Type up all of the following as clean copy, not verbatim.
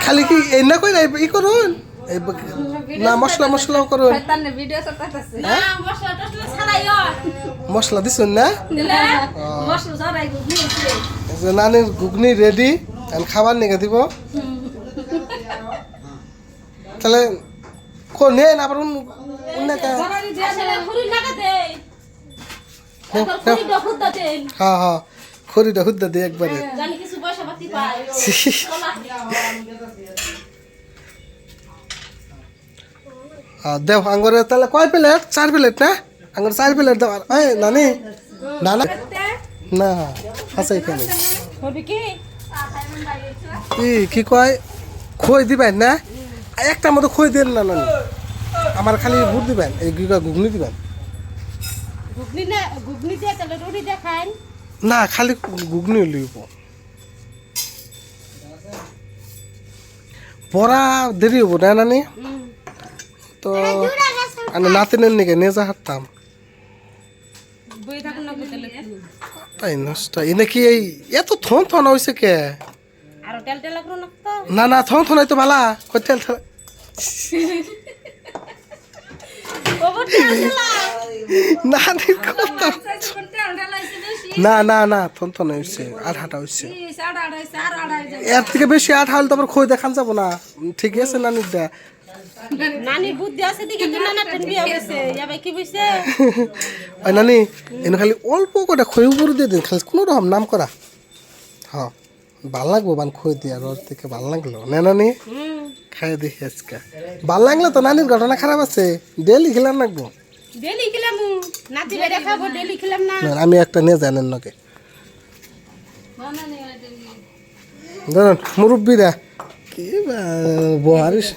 খালি কি এই না কই ই করুন এই না মশলা মশলাও করুন মশলা দিছুন না নানির ঘুগনি রেডি খাবার নিয়ে দিব তাহলে নেন আবার হ্যাঁ হ্যাঁ খড়িটা হুদ্দা দিই একবারে দেও আঙ্গুরে তাহলে কয় প্লেট 4 প্লেট না আঙ্গুর 4 প্লেট দাও এই নানি না না না আছে এখানে কি কয় খই দিবেন না একটা মতো খই দেন না নানি আমার খালি ভুট দিবেন এই ঘুগনি দিবেন না খালি ঘুগনি লিব বড়া দেরি হবো না নানি তো আমি নাতিনের নিকে নিয়ে যা হাঁটতাম তাই নষ্ট এনে কি এই এত থন থন হয়েছে কে না না থন থন হয়তো ভালা কই তেল না না না থন থন হয়েছে আঠাটা হয়েছে এর থেকে বেশি আঠা হলে তো আবার খই দেখান যাবো না ঠিক আছে নানির দা নানি বুদ্ধি আছে দেখি তো নানা টেন বিয়া হইছে ইয়াবে কি হইছে ওই নানি এনে খালি অল্প করে খই উপরে দিয়ে দিন খালি কোনো রকম নাম করা হ্যাঁ ভাল লাগবো বান খই দিয়া রস থেকে ভাল লাগলো না নানি খাই দেখি আজকে ভাল লাগলো তো নানির ঘটনা খারাপ আছে ডেলি খেলাম লাগবো ডেলি খেলাম নাতি বেড়ে খাবো ডেলি খেলাম না আমি একটা নিয়ে জানেন নাকি ধরুন মুরব্বীরা কি বহারিস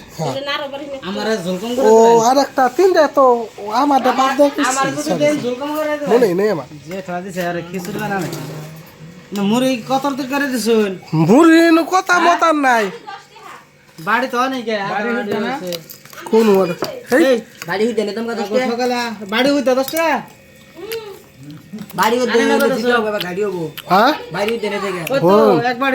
ও আর একটা তিনটা তো আমারটা বাদ দেয় মনে নেই আমার মুড়ি কত করে দিছুন মুড়ি কথা মতার নাই বাড়ি তো নেই কোন বাড়ি হইতে না তোমাকে 10 টাকা বাড়ি হইতে 10 টাকা বাড়ি হইতে গাড়ি হবো হ্যাঁ বাড়ি হইতে না থেকে ও তো একবার